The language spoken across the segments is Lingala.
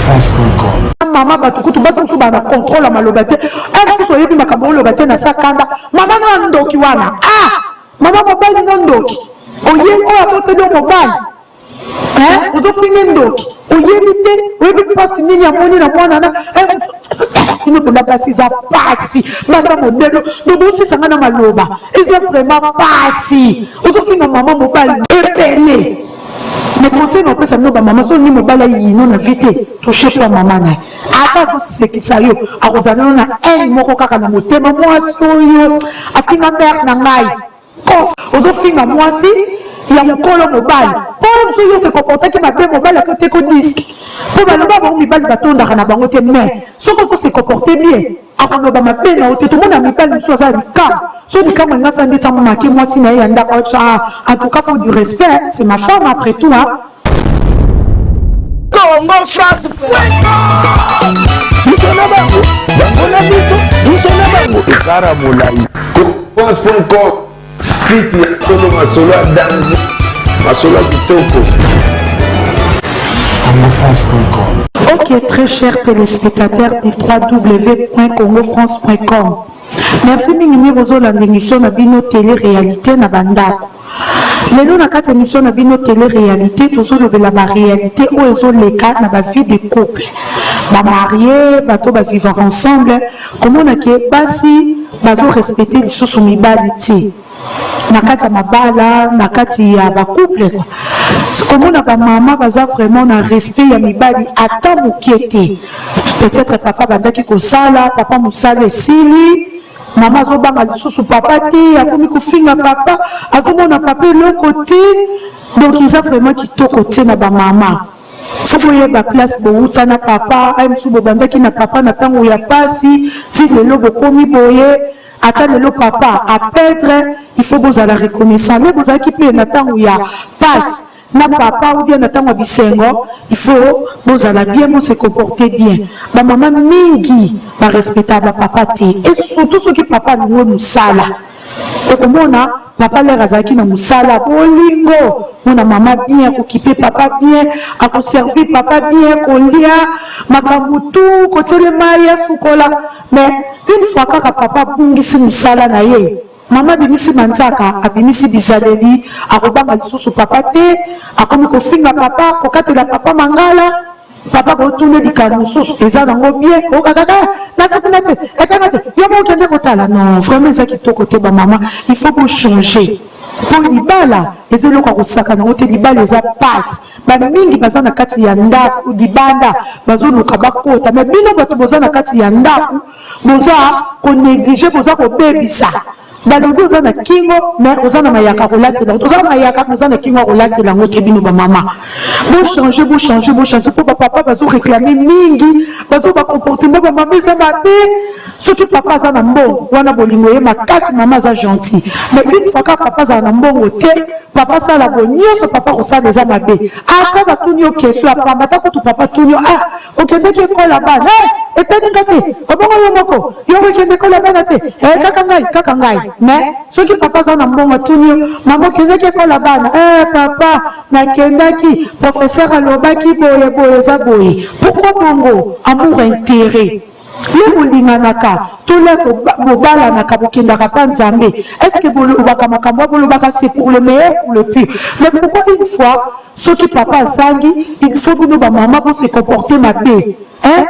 France.com. Maman batukutu basa msuba na contrôle malobate. Est-ce que soyebi makambo lobate na sakanda? Maman no ndoki wana. Ah! Maman mobile no ndoki. Oye o apote do mobile. Hein? Ozo fingi ndoki. Oye mite, oye pasi nini amoni na mwana na. Nous ne pouvons pas si ça passe. Basa modèle. Donc aussi ça na maloba. Ils sont vraiment passi. Ozo fingi maman mobile épelé. Mais conseil non plus ça nous maman so ni mobile yi non na vite toucher pour maman na. Ata c'est que ça yo a kozana na un moko kaka na motema moi soyo afinga mère na ngai. Ozo finga moi si il y a mon colo mobile. Pour soyo se comporter qui m'a bien mobile à côté ko disque. Pour le baba on mibali batonda kana bango te mais ce qu'on se comporter bien. Ako ba ma pena o te tout monde a mibali so ça dikam. So dikam nga sandi ta mama ki moi si na yanda ko cha en tout cas faut du respect, c'est ma femme après tout hein. Congo France. France.com site ya Kolo Masolo danger Masolo kitoko. CongoFrance.com. Ok, très chers téléspectateurs du www.congofrance.com. Merci Minimi Rozo la émission na bino télé-réalité na bandako. Lelo na kati émission na bino télé-réalité toujours de la réalité où ils ont les cas na ba vie de couple. Ba marié, bato ba vivre ensemble, comment on a qui basi bazo respecter les choses mibali. Nakati mabala nakati ya ba couple comment na ba mama baza vraiment na respect ya mibali ata mukete peut-être papa bandaki ko sala papa musala sili mama zo banga lisusu papa te akomi ko finga papa azomona papa le côté donc ils ont vraiment kitoko te na ba mama faut y ba place bouta na papa ay msubo bandaki na papa na tango ya pasi vivre le bokomi boye attendre le papa à perdre il faut vous à la reconnaissance mais vous équipez n'attend où il y a passe na papa ou bien n'attend à bisengo il faut vous à bien vous se comporter bien ma maman mingi va respecter ma papa té et surtout ceux qui papa nous sala et comme on a papa les razaki na musala bolingo on a maman bien occuper papa bien à conserver papa bien kolia makamutu kotele maya sukola mais une fois que papa bungisi musala na ye mama bimisi manzaka abimisi bizaleli akobanga lisusu papa te akomi kofinga papa kokatela papa mangala papa kotourne likambo mosusu eza nango bien okakaka nakakuna te ekanga te yo mokende kotala non vraiment eza kitoko te bamama il faut que changer po libala eza eloko ya kosaka nango te libala eza passe bamingi baza na kati ya ndako libanda bazoluka bakota me bino bato boza na kati ya ndako boza konéglige boza kobebisa balobi oza na kingo mais oza na mayaka kolatela oza na mayaka oza na kingo kolatela yango te bino bamama bochanger po bapapa bazoréclame mingi bazobakomportement bamama eza mabe soki papa aza na mbongo wana bolingo ye makasi mama aza gentil mais une fois ka papa azala na mbongo te papa sala bo nyonso papa kosala eza mabe aka batuni yo question ya pamba ta kutu papa tuni yo okendeki ekola bana etaninga te obongo yo moko yo okende ekola bana te kaka ngai mais soki papa aza na mbongo tuni yo mama okendeki ekola bana papa nakendaki professeur alobaki boye eza boye pourquoi bongo amour intérêt le bolinganaka tole bobalanaka bokendaka pa nzambe est-ce que bolobaka makambo bolobaka c'est pour le meilleur pour le pire mais pourquoi une fois soki papa azangi il faut bino bamama po se comporter mabe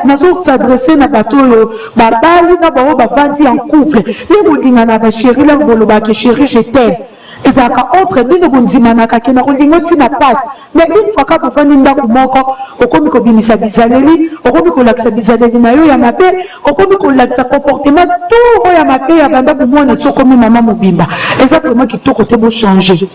nazo s'adresser na bato oyo babali na bao bavandi en couple le bolingana bachéri le bolobaka chéri je t'aime ezalaka entre bino bondimanaka ke na kolingo ntina passe mais une fois ka bofandi ndako moko okomi kobimisa bizaleli okomi kolakisa bizaleli na yo ya mabe okomi kolakisa comportement tout oyo ya mabe ya banda bomwana ti okomi mama mobimba eza vraiment kitoko te bochanger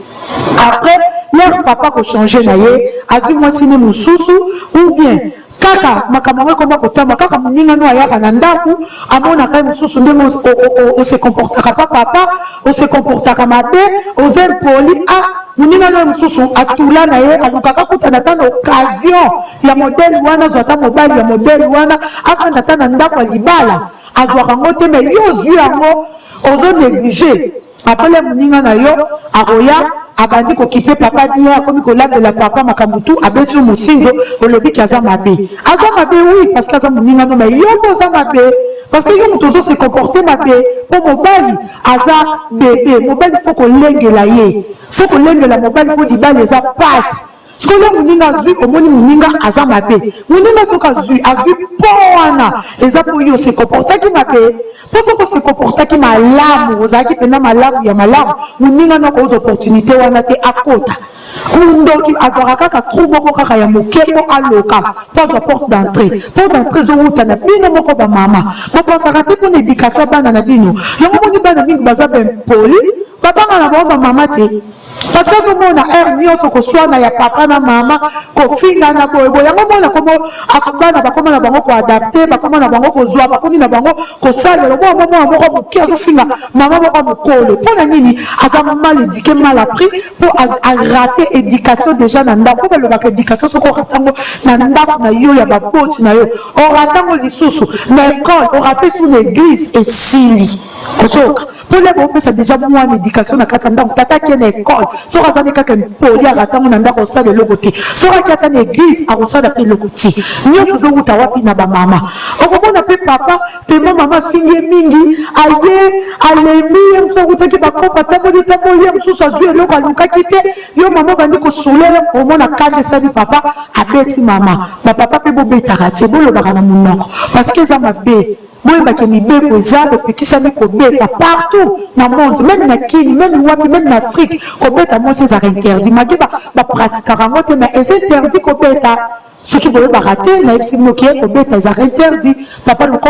après leur papa kochanger na ye azwi mwasi ne mosusu ou bien kaka makambo koma kotama kaka moninga no ayaka na ndako amona kai mosusu ndenge o se comportaka pa papa o se comportaka mabe o zen poli moninga no mosusu atula na ye alukaka kutana ta na occasion ya modèle wana zota mobali ya modèle wana afanda ta na ndako libala azwaka ngo te mais yo zwi yango ozo négliger apele moninga na yo akoya abandi kokipe papa bien akomi kolabela papa makamutu abeti mosinzo olobi ki aza mabe oui parce que aza moninga no mais yo aza mabe parce que yo moto se comporter mabe po mobali aza bébé mobali faut kolengela ye faut kolengela mobali po libala eza passe soki moninga azwi omoni moninga aza mabe moninga soki azwi mpo wana eza po yo se comportaki mabe po soki se comportaki malamu ozalaki mpena malamu ya malamu moninga noko oza opportunité wana te akota kundoki azwaka kaka trou moko kaka ya moke mpo aloka mpo azwa porte d'entrée ezowuta na bino moko bamama bapasaka te mpona éducation bana na bino yango moni bana mingi baza bempoli babanga na bango bamama te parce que komona aire nyonso koswana ya papa na mama kofinga na boyeboye yango mona bana bakoma na bango koadapte bakoma na bango kozwa bakomi na bango kosalela mwana moko moke azofinga mama moko mokolo mpona nini aza mal éduqué mal appris mpo arate éducation déjà na ndako mpo balobaka éducation soki oratango na ndako na yo ya baboti na yo oratango lisusu na école orate sur l'église esili kozoka mpo leba opesa déjà mwana éducation na kati ya ndako tataki na école soki azali kaka mpoli aratango na ndako osala eloko te soki aki ata na église akosala mpe eloko te nyonso ozowuta wapi na bamama okomona mpe papa pema mama afingi ye mingi aye alembi ye mosu akutaki bakopa tamboli ye mosusu azwi eloko alukaki te yo mama obandi kosolela omona kande esali papa abeti mama bapapa mpe bobetaka te bolobaka na monoko parce que eza mabe boyebaki mibeko eza bopekisami kobeta partout na monde même na kini même wapi même na afrique kobeta mwasi ezaka interdit maki bapratikaka yango te mais eza interdit kobeta soki boyebaka te nayebisi bino ke kobeta ezaka interdit papa loka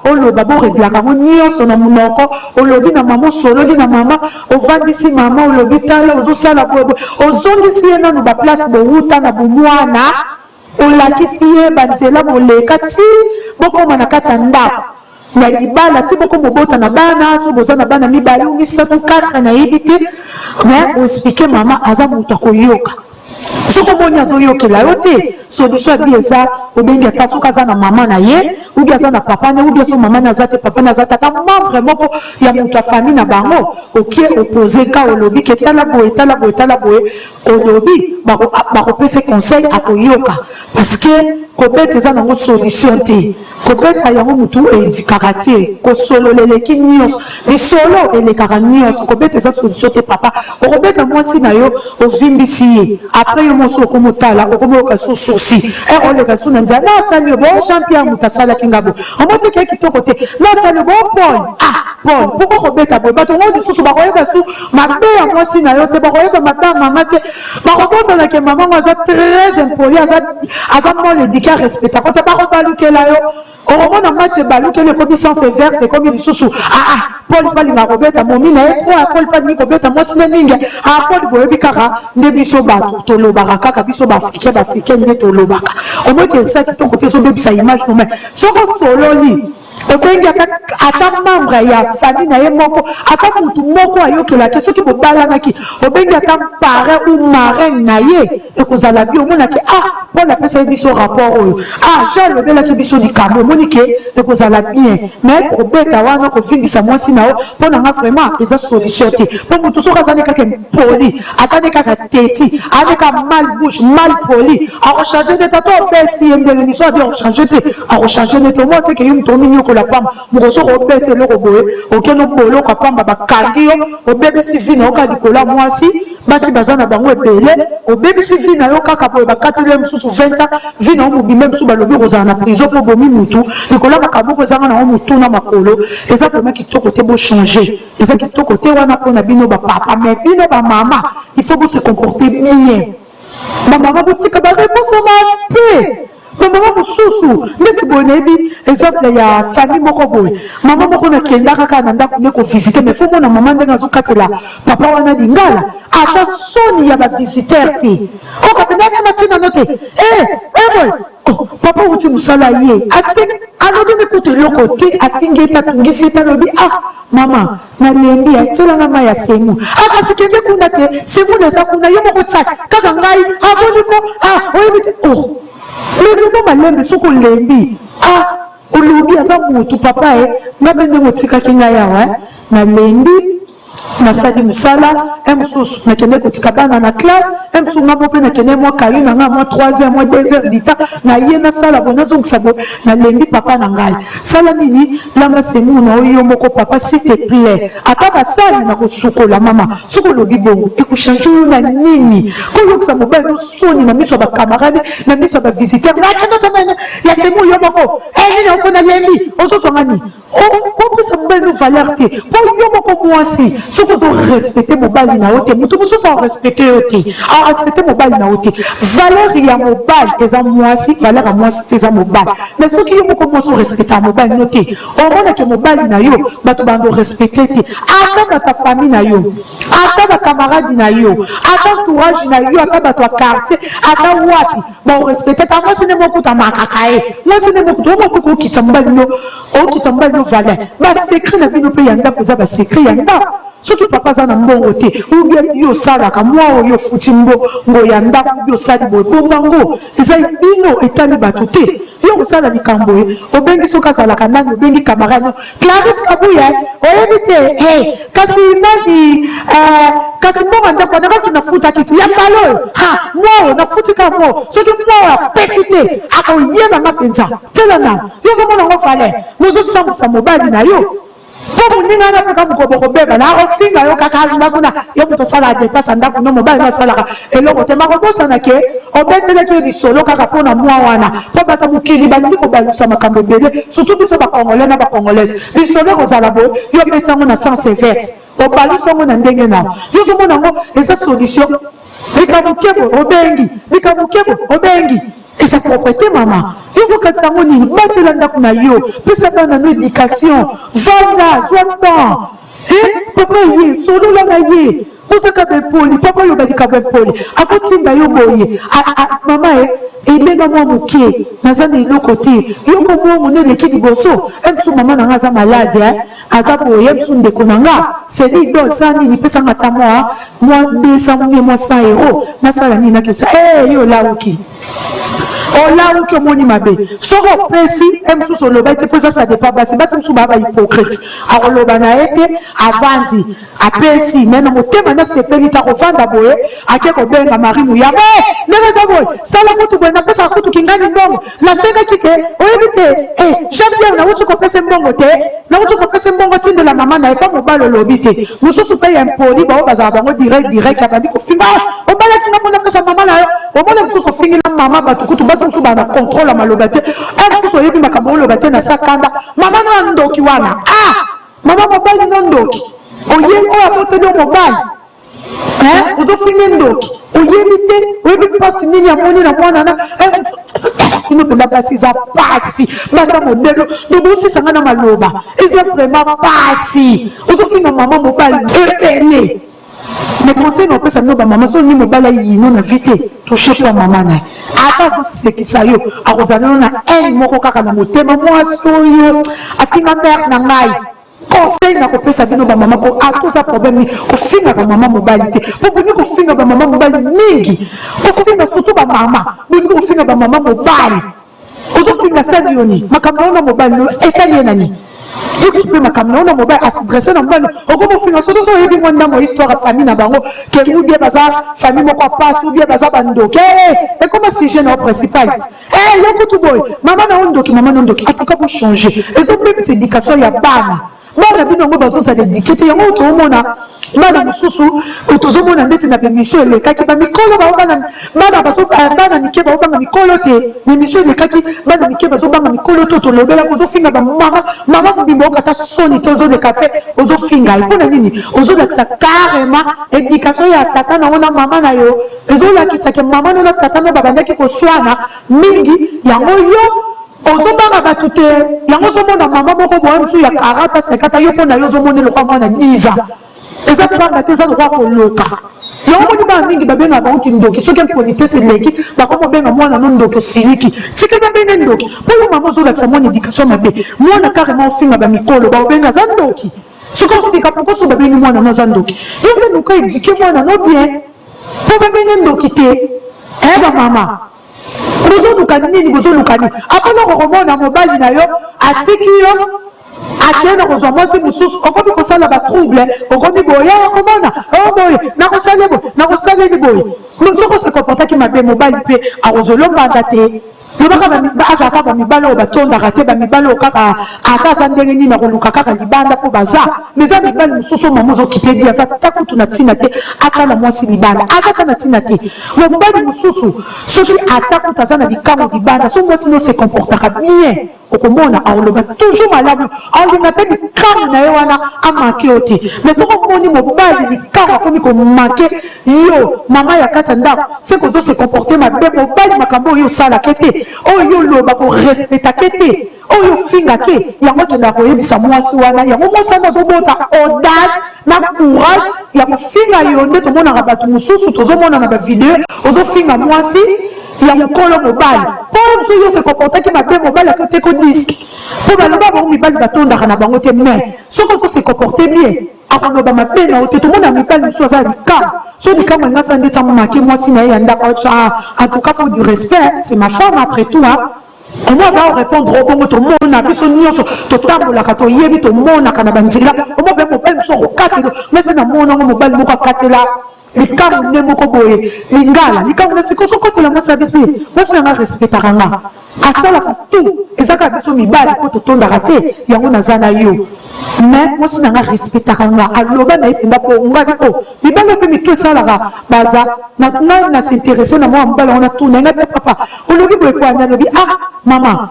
oloba boreglaka yango nyonso na monoko olobi na mama osologi na mama ovandisi mama olobi tala ozosala boyeboye ozongisi ye nano baplace bowuta na bomwana olakisi ye banzela boleka ti bokoma na kati ya ndako na libala ti boko mobota na bana so boza na bana mibale ou misato 4 nayebi te mais oexplike mama aza moto akoyoka soki omoni azoyokela yo te solution abi eza obengi ata soki aza na mama na ye ubi aza na papa ne ubi aso mama ne aza te papa ne aza te ata membre moko ya moto ya famille na bango okie opose ka olobi ke tala boye olobi bakopesa conseil akoyoka parce que kobeta eza nango solution te kobeta yango motu edikaka te kosolola eleki nyonso lisolo elekaka nyonso kobeta eza solution te papa okobeta mwasi na yo ovimbisi ye après yo mosu okomotala okomoyoka su susi oleka su na nzela nasali yo bo jean pierre moto asalaki nga bo omotekee kitoko te nasali yo bo paul poko kobeta boye bato ngo lisusu bakoyeba su mabe ya mwasi na yo te bakoyeba mabe ya mama te bakobozalaki mama ngo aza très impoli aza mol éduqué respectako te bakobalukela yo okomona match ebalukeli ekomi sans feu vert ekomi lisusu paul palinga kobeta momi na ye po paul palingi kobeta mwasi ne mingi paul boyebi kaka nde biso bato tolobaka kaka biso baafrikain nde tolobaka omoki eza kitoko te ezobebisa image nome soko sololi obengi ata membre ya famille na ye moko ata mutu moko ayokelaki soki bobalanaki obengi ata parrain ou marraine na ye ekozala bi omonaki paul apesaki biso rapport oyo jean lobelaki biso likambo omoni ke ekozala bien mais kobeta wana kofingisa mwasi na yo mpo nanga vraiment eza solution te mpo mutu soki azani kaka poli atani kaka teti aneka mal bouche mal poli akochange te tata obeti ye ndenge niso abi akochange te akochange nete omoi teke yo mutu omini yokola pamba mokoso kobeta eloko boye okeno boloko pamba bakangi yo obebisi vi na yo kaka likolo ya mwasi basi baza na bango ebele obebisi vi na yo kaka boye bakateli mosusu 20 ans vi na yo mobimbe mosusu balobi kozala na prison mpo bomi mutu likolo ya makambo oko ezanga nango mutu na makolo eza vraiment kitoko te bochange eza kitoko te wana mpona bino bapapa mais bino bamama il faut bose comporter bien bamama botika bareponse mape mama mosusu ndeti boye nayebi exemple ya famille moko boye mama moko nakendaka kaka na ndako nde kovisite mais fo mona mama ndenge azokatela papa wana lingala ata soni ya bavisiteur te okapendaka na ntina no te boy papa uti mosala ye alobi nekuta eloko te afingi ete atungisi ete alobi mama nalembi atielanga mai ya semu kasi kende kuna te semu eza kuna yo moko tia kaka ngai aboliko oyebi te lelo malembe soki olembi olobi aza motu papa nga mpe ndenge otikaki ngai awa nalembi nasali musala mosusu nakende kotika bana na classe mosusu nga mpe nakende mwa kaye na nga mwa 3 heures mwa 2 heures du temps na ye nasala boye nazongisa boye nalembi papa na ngai sala nini lamba semu na oyo moko papa s'il te plaît ata basali na kosukola mama soki olobi bongo ekochange oyo na nini koyokisa mobali no soni na miso ya bakamarade na miso ya bavisiteur nakendozamana ya semu yo moko nini okona lembi ozozwangani opesa mobali no valeur te po yo moko mwasi soki ozorespecte mobali na yo te moto mosusu arespecte yo te arespecte mobali na yo te valeur ya mobali eza mwasi valeur ya mwasi eza mobali mais soki yo moko mwasi orespecte ya mobali no te omonake mobali na yo bato bando respecte te ata bata famille na yo ata bakamaradi na yo ata entourage na yo ata bato ya quartier ata wapi baorespecte ta mwasi ne mokuta makaka ye mwasi ne mokuta omoko okita mobali no valeur basekret na bino mpe ya ndako eza basekret ya ndako soki papa aza na mbongo te ubie yo osalaka mwa oyo ofuti mbongo ya ndako ubie osali boye bongango eza bino etali bato te yo kosala likambo ye obengi soki azalaka nani obengi camarade Clarisse Kabuya oyebi te kasi nani kasi mbongo ya ndako nakaki nafuta kiti ya mbala oyo mwa oyo nafutika mwa soki mwa oyo apesi te akoyebanga mpenza telana yo komona ngo valeur nozosambwisa mobali na yo po moninga na mpe ka mokoboko beba na akofinga yo kaka alumba kuna yo moto osalaka depasa ndako no mobali no asalaka eloko te makobosana ke obendelaki yo lisolo kaka mpona mwa wana mpo bato mokili balingi kobalusa makambo ebele surtout biso bacongolais na bacongolaise lisolo ekozala boye yo opesi yango na sens inverse obalusa yango na ndenge nao yo komona yango eza solution likamokebo obengi eza propreté mama yo kokatisa yango nini batela ndako na yo pesa bana no éducation vanga zwa temps papa ye solola na ye ozaka bepoli papa oyo balika bepoli akotinda yo boye mama elenga mwa moke naza na eloko te yo komwa mona eleki liboso msu mama na nga aza malade aza boye msu ndeko na nga seli do esa nini pesanga ata mwa 200 mwa 100 euro nasala nini nakiosa yo lauki olauki omoni mabe soki opesi mosusu oloba ete mpo eza sadepa basi mosusu baa bahypocrite akoloba na ye te avandi apesi me na motema nasepeli ta kovanda boye ake kobenga mari muyanga ndenge eza boye sala kutu boye napesaka kutu kingani mbongo nasengaki ke oyebi te jean pierre nauti kopesa mbongo te nauti kopesa mbongo tindela mama na ye mpo mobali olobi te mosusu mpe ya mpoli bao bazala bango direct abandi kofinga obalaki nga mpona pesa mama na yo omona mosusu ofingila mama bato kutu basi mosusu bana contrôle ya maloba te mosusu oyebi makambo oloba te na sakanda mama no ndoki wana mama mobali no ndoki oye oyo aboteli yo mobali ozofinga ndoki oyebi te oyebi mpasi nini amoni na mwanana ino mpenza pasi eza pasi baza modelo dobosisanga na maloba eza vraiment pasi ozofinga mama mobali ebele mais conseil na opesa bino bamama so ni mobali ayino na vi te touche mpo ya mama na ye ata azosekisa yo akozala no na ene moko kaka na motema mwasi oyo afinga mare na ngai conseil na kopesa bino bamama ko atoza problème kofingaka mama mobali te po boni kofinga bamama mobali mingi kofinga surtout bamama boni kofinga bamama mobali ozofinga sali yoni makambo na mobali no etali ye nani yoki mpe makambo naona mobali asidresse na mobali okomofinga soki so oyebi mwa ndambo histoire ya famille na bango ke ubie baza famille moko apasi ubie baza bandoki ekoma sujet na yo principal yokutu boye mama na yo ndoki atuka bochange ezobebisa éducation ya bana bino yango bazozala édike te yango toomona bana mosusu tozomona ndeti na bemission elekaki bamikolo bana mike baobanga mikolo te bemission elekaki bana mike bazobanga mikolo te tolobela ozofinga bamama mobimba okata soni te ozoleka te ozofinga mpona nini ozolakisa carrément éducation ya tata nango na mama na yo ezolakisake mama no na tata no babandaki koswana mingi yango yo ozobanga bato te yango ozomona mama moko boye mosusu ya 40 50 yo mpona yo ozomona elokwa mwana 10 ans eza kobanga te eza lokwa koloka yango moni bana mingi babenga bauti ndoki soki politesse eleki bakomobenga mwana no ndoki osiliki tika babenge ndoki mpo yo mama ozolakisa mwana éducation mabe mwana carrément ofinga bamikolo baobenga aza ndoki soki ofika pokoso babengi mwana no aza ndoki yo mpe luka éduke mwana no bien mpo babenge ndoki te bamama bozoluka nini bozoluka nini apona kokomona mobali na yo atiki yo atiena kozwa mwasi mosusu okomi kosala batrouble okomi boye komona boye nakosaleli boye soko se comportaki mabe mobali mpe akozolombanda te azalaka bamibali oyo batondaka te bamibali oyo kaka ata aza ndenge nini akoluka kaka libanda mpo baza mais eza mibali mosusu mama ozokipe bi aza ta kutu na ntina te ata na mwasi libanda azaka na ntina te mobali mosusu soki ata kutu aza na likambo libanda so mwasi no se comportaka bien okomona aoloba toujours malamu aolinga te likambo na ye wana amake yo te mais soki omoni mobali likambo akomi komake yo mama ya kati ya ndako se kozo se comporte mabe mobali makambo oyo osalaka te oyo oloba korespectake te oyo ofingake yango tenda koyebisa mwasi wana yango mwasi wana azobota audace na courage ya kofinga yo nde tomonaka bato mosusu tozomona na bavideo ozofinga mwasi ya mokolo mobali mpo mosusu yo se comportaki mabe mobali akote ko diske mpo baloba bango mibali batondaka na bango te mais soki ozo se comporte bien akoloba mabe na yo te tomona mibali mosusu aza likambo so likambo engasa nde tamomaki mwasi na ye ya ndako en tout cas faut du respect c'est ma femme après tout Comment va répondre au bon tout le monde a besoin de tout temps la cato yebi tout le monde a canabandila comment va mon père sur quatre mais c'est dans mon nom mobile mon quatre là les camps ne mon coboye les gars les camps c'est quoi ce que la moi s'habite moi c'est un respect taranga à ça la tout et ça qu'a besoin mi bal pour tout temps raté il y a on a zana yo mais moi c'est un respect taranga alors ben il n'a pas on va dire mi bal que mi tout ça là baza maintenant on a s'intéresser na moi bal on a tout n'a pas papa on lui dit quoi on a dit ah maman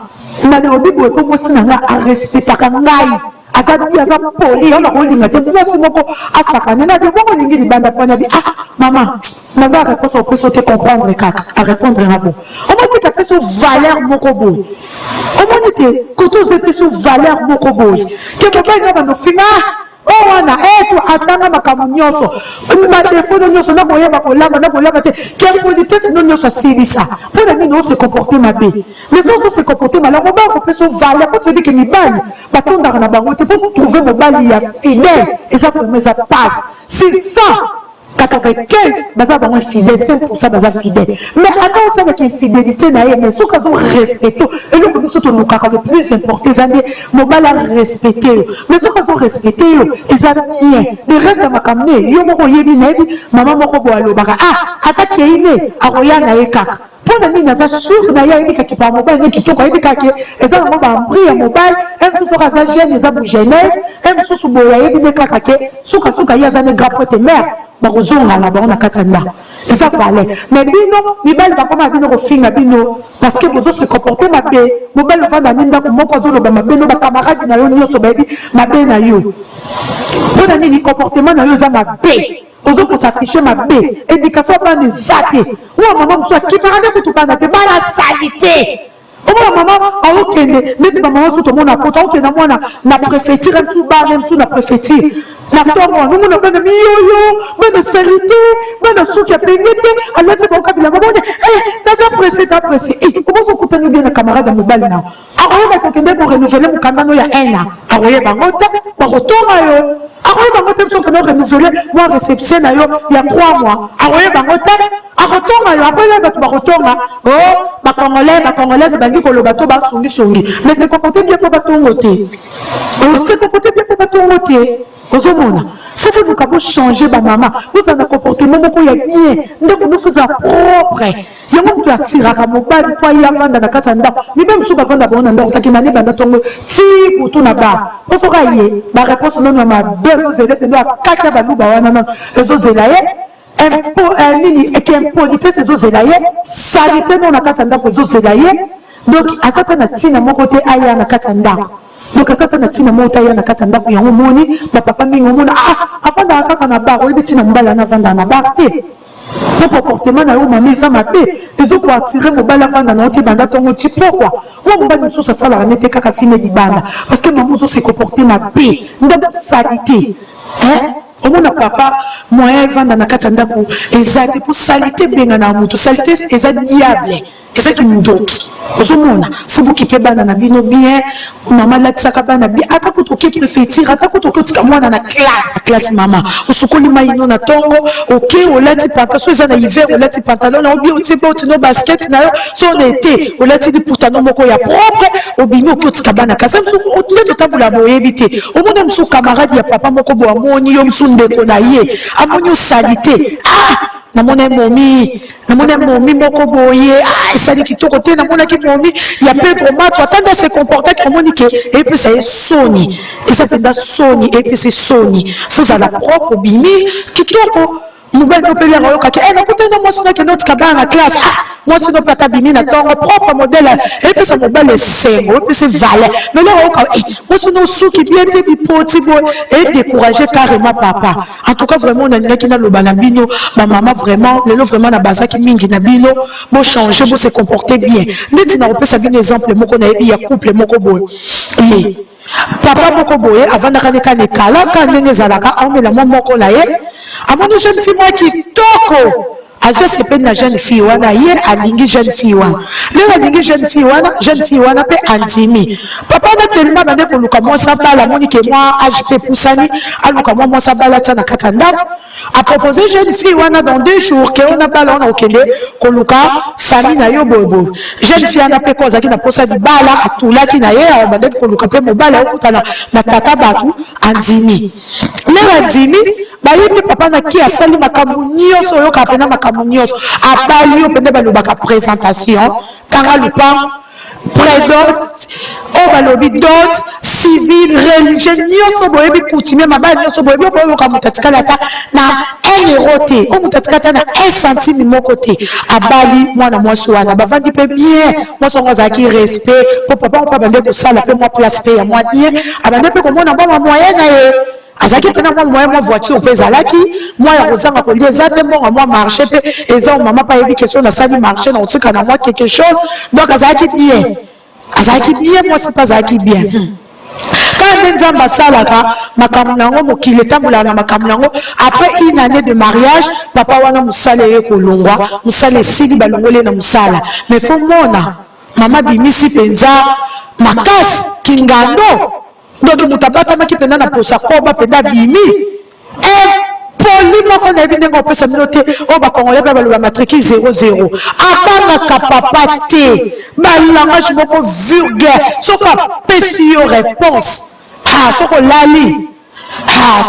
na lobi boye ko mwasi na nga arespectaka ngai azabi aza poli ona kolinga te mwasi moko asakane na de bongo lingi libanda pona bi ah maman naza réponse au peut te comprendre kaka à répondre na bon on m'a dit que peso valeur moko boye on m'a dit que koto ze peso valeur moko boye ke mobali na bando fina oh wana eto atanga makambo nyonso badefo nyonso na koyeba kolamba te quelle politesse nyonso asilisa mpona nini ose comporte mabe mais oso se comporte malamu mobali kopesa ovale po toyebi ke mibali batondaka na bango te po trouve mobali ya fidèle eza vraimen eza passe 695 baza bango infidèle 5% baza fidèle mais ata osalaka infidélité na ye mais soki azo respecte eloko biso tolukaka le plus important eza nde mobali arespecte yo mais soki azo respecte yo eza bien le reste ya makambo ne yo moko oyebi nayebi mama moko boye alobaka ah ata kei ne akoya na ye kaka mpona nini aza sur na ye ayebikaki pa mobali ne kitoko ayebikaki eza nango bambri ya mobali mosusu oka aza jeune eza bogenese mosusu boye ayebi ne kaka ke sukasuka ye aza ne grand pote mare bakozonga na bango na kati ya ndako eza valeur mais bino mibali bakoma bino kofinga bino parce que bozo se comporte mabe mobali ovanda ni ndako moko azoloba mabe no bakamarade na yo nyonso bayebi mabe na yo mpona nini comportement na yo eza mabe ozo kosafishe mabe éducation bana eza te oyo mama mosusu akimaka nde kutu bana te bana sali te omona mama aokende neti bamama so tomona poto aokende mwana na préfecture mosusu bana mosusu na préfecture na tongo nomona bana miyoyo bana salite bana suki apenye te alati baokabila mabone naza pressé okozokutani bien na camarade ya mobali nao akoyeba kokende korenouveler mokandano ya 1 an akoyeba ngo te bakotonga yo akoyeba ngo te biso kende korenouveler mwa réception na yo ya 3 mois akoyeba ngo te akotonga yo akoyeba bato bakotonga bacongolaise bangi koloba to basungisongi mais se comporte bien mpo batongo te se comporte bien mpo batongo te ozomona soki luka bochanger bamama bozala comportement moko ya bien ndeko nyonso eza propre yango moto atiraka mobali po aye avanda na kati ya ndako mibe mosusu bavanda bango na ndako taki na nebanda ntongo ti kutu na bar po soki aye bareponse nono ya mabe ezozela pendo akaki ya baluba wana nono ezozela ye nini ekimpolitese ezozela ye salite nono na kati ya ndako ezozela ye donc aza ta na ntina moko te aya na kati ya ndako donc aza na ntina moko te aya na kati ya ndako yango moni bapapa mingi omona avandaka kaka na bar oyebi ntina mobali ana avandaka na bar te po comportement na yo mama eza mabe ezokoatire mobali avanda na yo te banda ntongo ti pourkui mwa mobali mosusu asalaka nete kaka fine libanda parce que mama ozose comporte mabe ndako salite omona papa moyen evanda na kati ya ndako eza te po salite ebengana ya moto salite eza diable et ça qui me doute ozomona faut vous kipe bana na bino bien maman latisaka bana bien ata ko toke préfétir ata ko toke tika mwana na classe maman osukoli maino na tongo OK olati pantalon ça na hiver olati pantalon na obi otibe otino basket na yo so on été olati di pantalon moko ya propre obimi ko tika bana kasa otinde to tabula boyebite omona msu camarade ya papa moko bo amoni yo msu ndeko na ye amoni salité namona momi moko boye esali kitoko te namona ki momi ya Pedro Mato atanda se comporter comme on dit que et puis c'est Sony et ça fait Sony et puis c'est Sony vous à la propre bini kitoko nouvelle nopele royo kaki na kutenda moi sina que notre cabane na classe moi sina pas tabimi na ton propre modèle et puis ça mobile sengo et puis c'est valeur mais là moi sina souki bien te bipoti et décourager carrément papa en tout cas vraiment on a qui na lobana bino ma maman vraiment le vraiment na bazaki mingi na bino bo changer bo se comporter bien neti na opesa bino exemple moko na yebi ya couple moko boy papa moko boye avant na kaneka ne kala kan ndenge zalaka on met la moko la ye amoni jeune fille moi qui toko azo sepe na jeune fille wana ye alingi jeune fille wana le alingi jeune fille wana pe andimi papa na tellement bande ko luka moi ça bala moni ke moi HP poussani aluka moi ça bala tana katanda a proposé jeune fille wana dans 2 jours que on a bala on a okende ko luka famille na yo bobo jeune fille ana pe koza ki na posa di bala atula ki na ye bande ko luka pe mobala okutana na tata batu andimi le andimi bayebi papa na ki asali makambo nyonso oyo kapena makambo nyonso abali yo pende balobaka présentation tanga lupa prédot o balobi dot civil religieux nyonso boyebi coutumier mabali nyonso boyebi oyoka mutatikala ata na 1 euro te o mutatikala na 1 centime moko te abali mwana mwasi wana bavandi mpe bien mwasi yango azalaki respect po papa mpo abande kosala mpe mwa place mpe ya mwa bien abande mpe komona mwa moyen na ye azaki pena mwa moyen mwa voiture mpe ezalaki mwa ya kozanga kolia eza te mbongo mwa marché mpe eza mama pa yebi question nasali marché na otika na mwa quelque chose donc azalaki bien mwasi mpe azalaki bien quand nde nzambe asalaka makambo nango mokili etambolaka na makambo nango après 1 année de mariage papa wana mosala eye kolongwa mosala esili balongoli na mosala mais fo mona mama bimisi mpenza makasi kingando donc moto abatamaki mpenza na posa koba mpenza bimi poli moko na yebi ndenge opesa bino te oyo bakongole mpe baloba matriki 00 abangaka papa te balangage moko vulgaire soki apesi yo réponse soki olali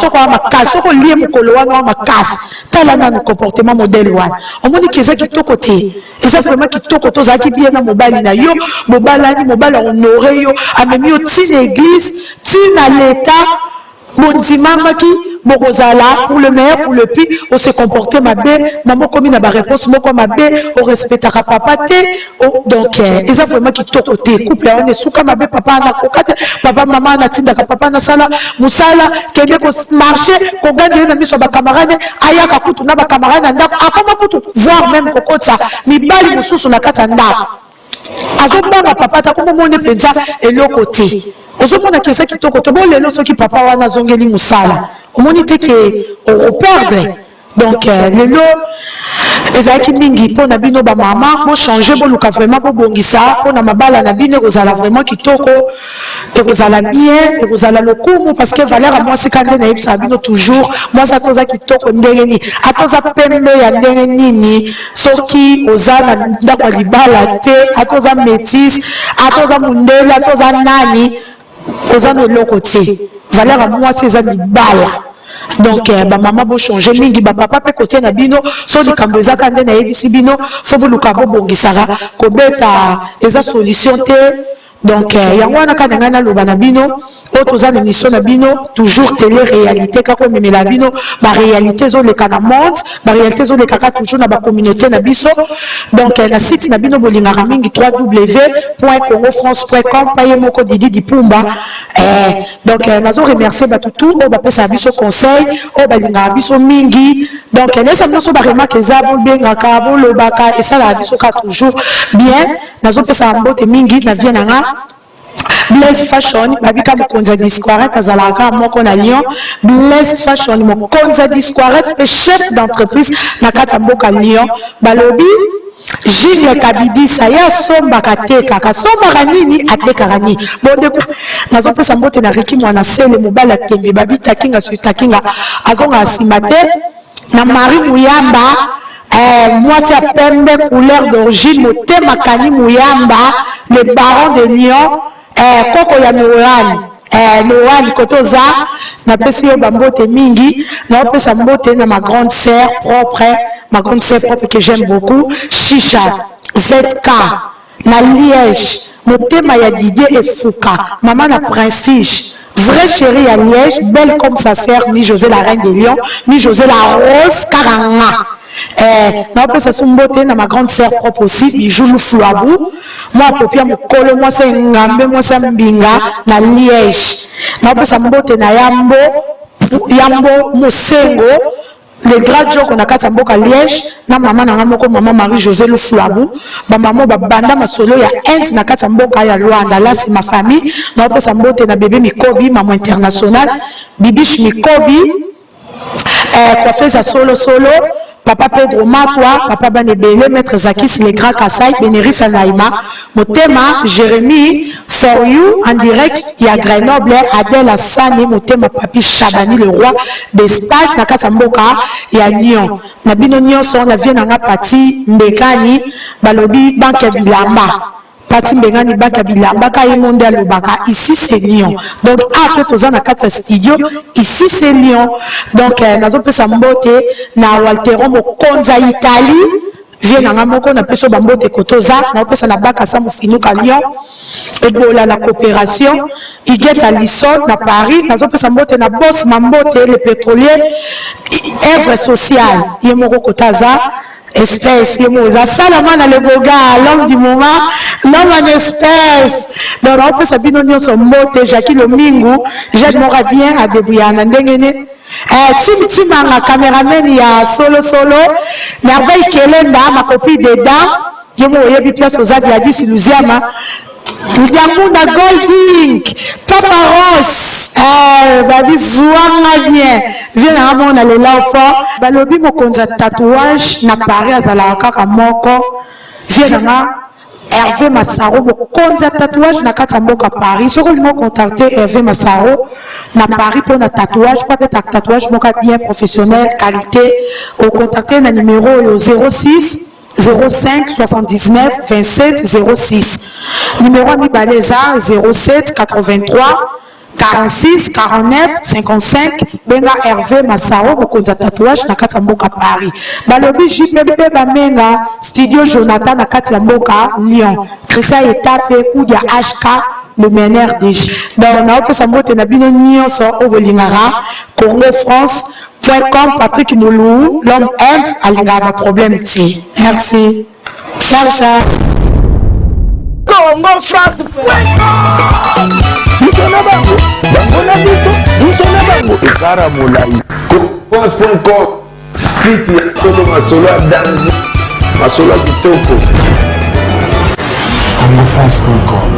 soki oya makasi soki olie mokolo wana oya makasi tala nanu comportement modèle wana omoni ki eza kitoko te eza vraiment kitoko te ozalaki bien na mobali na yo mobalani mobali ahonore yo amemi yo ntina église ntina l'état bondimamaki bokozala pour le meilleur pour le pire on se comporter mabe na moko mi na ba réponse moko mabe on respectaka papa te donc eza vraiment kitoko te couple on esuka mabe papa na kokate papa mama na tindaka papa na sala musala kende ko marcher ko gande na miso ba camarade ayaka kutu na ba camarade na ndako akoma kutu voir même kokotsa mibali mususu na kata ndako azobanga papa ta komo mone penza eloko te ozomona ki eza kitoko te bo lelo soki papa wana azongeli musala omoni te ke operdre donc lelo ezalaki mingi mpo na bino bamama bochange boluka vraiment bobongisa mpo na mabala na bino ekozala vraiment kitoko ekozala bien ekozala lokumu parce que valeur ya mwasi ka nde nayebisaka bino toujours mwasi ata oza kitoko ndenge nini ata oza pembe ya ndenge nini soki oza na ndako ya libala te ata oza métis ata oza mondele ata oza nani oza na eloko te valeur ya mwasi eza libala donc bamama bochange mingi bapapa mpe kote na bino so likambo ezaka nde nayebisi bino fo boluka bobongisaka kobeta eza solution te donc yango wana ka ngai naloba na bino oyo toza na émission na bino toujours télé réalité kaka omemela bino baréalité ezoleka na monde baréalité ezolekaka toujours na bacommunauté na biso donc na site na bino bolingaka mingi www.congofrance.com paye moko Didi Dipumba donc nazo remercier batutu oyo bapesaka biso conseil oyo balingaka biso mingi donc nesa biso baremarke eza bolobengaka bolobaka esalaka biso ka toujours bien nazopesa mbote mingi na vie nanga Blaise Fashion babika mokonza disquarette azalaka moko na Lyon Blaise Fashion mokonza disquarette et chef d'entreprise na kata mboka Lyon balobi Gilles Kabidisa ya somba kateka kasomba kanini ateka kani bonde nazo pesa mbote na Riki mwana sele mobala tembe babita kinga suita kinga azonga asimate na Marie Muyamba mwasi ya pembe couleur d'origine motema kani Muyamba le baron de Lyon koko ya Noël kotoza na pesi yo bambote mingi na pesa mbote na ma grande sœur propre que j'aime beaucoup Chicha ZK na Liège motema ya Didier et Fouka maman na Prestige vraie chérie à Liège belle comme sa sœur mi José la reine de Lyon mi José la rose Karanga na pesa sumbote na ma grande sœur propre aussi Bijoulou Flouabou moi popia mokolo moi c'est ngambe moi c'est mbinga na Liège na pesa mbote na Yambo Mosengo les grands jours qu'on a quatre mboka Liège na maman na moko maman Marie-Josée le Flouabou ba maman ba banda masolo ya Inde na quatre mboka ya Luanda là c'est ma famille na pesa mbote na bébé Mikobi maman international Bibiche Mikobi coiffeuse à solo Papa Pedro Matwa, Papa Banebele, Maître Zakis, les grands Kassai, Bénéris Anaïma, Motema, Jérémy, For You, en direct, il y a Grenoble, Adèle Assani, Motema, Papi Chabani, le roi d'Espagne, Nakatamboka, il y a Lyon. Nabino Nyon, son avion, Nanga Pati, Mbekani, Balobi, Banka Bilamba. Pati Mbengani Baka Bilamba Kaye Mondial Lubaka, ici c'est Lyon. Donc après tout ça na kata studio, ici c'est Lyon. Donc nazo pesa mbote na Waltero Mokonza Italie, vient na moko na peso bambote kotoza, na pesa na Baka Samu Finuka Lyon. Ebola la coopération, Iguet à Lisson na Paris, nazo pesa mbote na Boss Mambote le pétrolier, œuvre sociale, Yemoko Kotaza. Espèce, Salamana le boga, l'homme du moment, l'homme en espèce. Donc, on peut s'abîmer son mot, Jackie Lomingo, j'aide mon bien à Debouyan, Ndengene. Tim, ma caméraman, il y a solo, merveille Kelenda, ma copine dedans, je me voyais bien aux Zad Gladys Louisiana. Yamuna Golding, Papa Ross, Babi Zouanga bien, viens à mon aller là fort. Balobi mo konza tatouage na Paris azala kaka moko, viens à Hervé Massaro mo konza tatouage na Katamboka Paris. Je vais me contacter Hervé Massaro na Paris pour na tatouage, pas que tatouage moka bien professionnel, qualité. Au contacter na numéro 06 05 79 27 06. Numéro Mibaleza 07 83 46 49 55. Benga Hervé Massaro Mokonza tatouage na Katamboka Paris. Balobi JPP Bamenga studio Jonathan na Katamboka Lyon. Christian Etafe Koudia HK le meneur des donc on a pu s'amboter na bino nyonso au Bolingara Congo France. .com Patrick Moulou, l'homme aime, alingara problème ti. Merci. Ciao. Congo France. Ekara Moulai. France.com site ya Tolo Masolo à danger. Masolo Kitoko. CongoFrance.com